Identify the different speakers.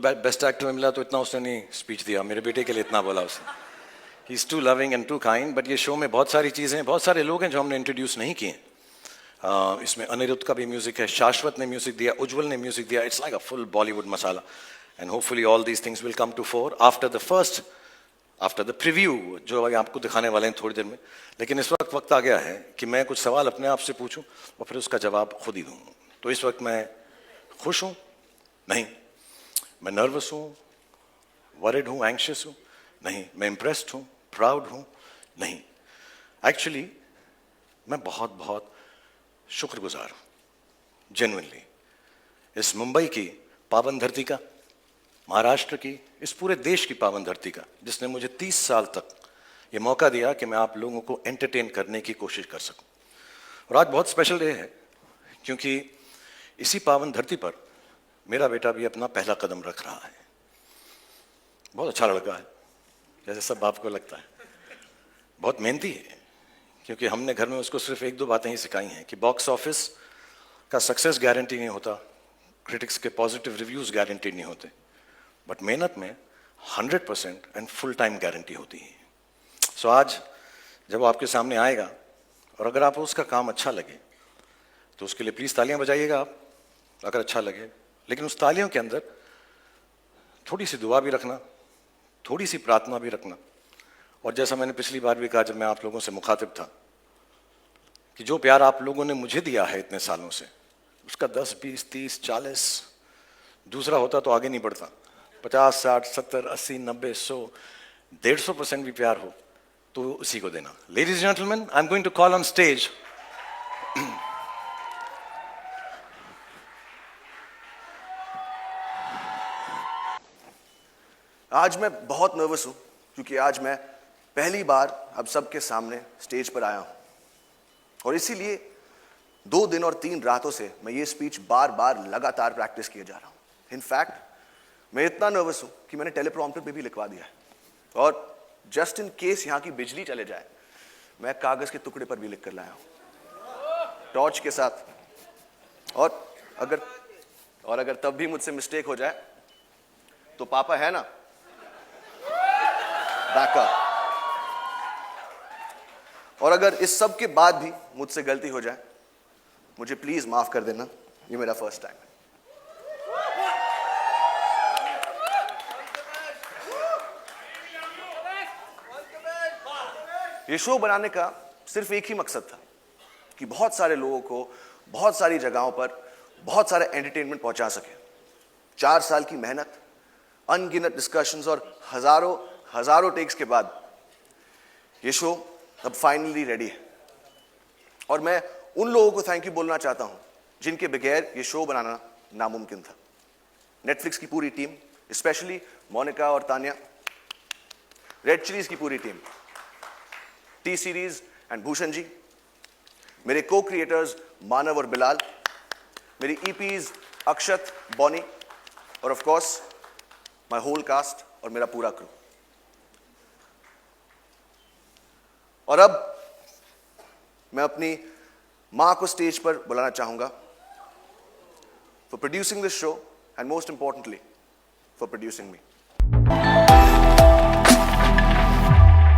Speaker 1: Best actor में मिला तो इतना उसने नहीं स्पीच दिया, मेरे बेटे के लिए इतना बोला उसने. He is too loving and too kind. But ये शो में बहुत सारी चीज़ें, बहुत सारे लोग हैं जो हमने इंट्रोड्यूस नहीं किए. इसमें अनिरुद्ध का भी म्यूजिक है, शाश्वत ने म्यूजिक दिया, उज्जवल ने म्यूजिक दिया. It's like a full Bollywood masala. And hopefully all these things will come to fore after the preview जो अभी आपको दिखाने वाले हैं थोड़ी देर में. लेकिन इस वक्त आ गया है कि मैं कुछ सवाल अपने आप से पूछूं और फिर उसका जवाब खुद ही दूं. तो इस वक्त मैं खुश हूं? नहीं. मैं नर्वस हूं, वरिड हूं, एंग्शियस हूं? नहीं. मैं इम्प्रेस्ड हूं, प्राउड हूं? नहीं. एक्चुअली मैं बहुत बहुत शुक्रगुजार हूं, जेन्युइनली, इस मुंबई की पावन धरती का, महाराष्ट्र की, इस पूरे देश की पावन धरती का, जिसने मुझे 30 साल तक ये मौका दिया कि मैं आप लोगों को एंटरटेन करने की कोशिश कर सकूं. और आज बहुत स्पेशल डे है क्योंकि इसी पावन धरती पर मेरा बेटा भी अपना पहला कदम रख रहा है. बहुत अच्छा लड़का है, जैसे सब बाप को लगता है. बहुत मेहनती है क्योंकि हमने घर में उसको सिर्फ 1-2 बातें ही सिखाई हैं कि बॉक्स ऑफिस का सक्सेस गारंटी नहीं होता, क्रिटिक्स के पॉजिटिव रिव्यूज़ गारंटी नहीं होते, बट मेहनत में 100% एंड फुल टाइम गारंटी होती है. सो आज जब वो आपके सामने आएगा और अगर आपको उसका काम अच्छा लगे तो उसके लिए प्लीज़ तालियां बजाइएगा आप, अगर अच्छा लगे. लेकिन उस तालियों के अंदर थोड़ी सी दुआ भी रखना, थोड़ी सी प्रार्थना भी रखना. और जैसा मैंने पिछली बार भी कहा जब मैं आप लोगों से मुखातिब था कि जो प्यार आप लोगों ने मुझे दिया है इतने सालों से, उसका 10, 20, 30, 40 दूसरा होता तो आगे नहीं बढ़ता. 50, 60, 70, 80, 90, 100, 150% भी प्यार हो तो उसी को देना. Ladies and gentleman, I am going to call on stage
Speaker 2: आज मैं बहुत नर्वस हूं क्योंकि आज मैं पहली बार अब सबके सामने स्टेज पर आया हूं. और इसीलिए 2 दिन और 3 रातों से मैं ये स्पीच बार बार लगातार प्रैक्टिस किए जा रहा हूं. इनफैक्ट मैं इतना नर्वस हूं कि मैंने टेलीप्रॉम्प्टर पे भी लिखवा दिया है. और जस्ट इन केस यहां की बिजली चले जाए, मैं कागज के टुकड़े पर भी लिख कर लाया हूं टॉर्च के साथ. और अगर तब भी मुझसे मिस्टेक हो जाए तो पापा है ना, बैकअप. और अगर इस सब के बाद भी मुझसे गलती हो जाए, मुझे प्लीज माफ कर देना, ये मेरा फर्स्ट टाइम है. ये शो बनाने का सिर्फ एक ही मकसद था कि बहुत सारे लोगों को बहुत सारी जगहों पर बहुत सारे एंटरटेनमेंट पहुंचा सके. 4 साल की मेहनत, अनगिनत डिस्कशंस और हजारों टेक्स के बाद ये शो अब फाइनली रेडी है. और मैं उन लोगों को थैंक यू बोलना चाहता हूं जिनके बगैर ये शो बनाना नामुमकिन था. नेटफ्लिक्स की पूरी टीम, स्पेशली मोनिका और तान्या, रेड चिलीज की पूरी team, T Series and Bhushan ji, मेरे को क्रिएटर्स मानव और बिलाल, मेरी ईपीज अक्षत, बॉनी, और of course my whole cast और मेरा पूरा क्रू. और अब मैं अपनी मां को स्टेज पर बुलाना चाहूंगा for producing this show and most importantly for producing me.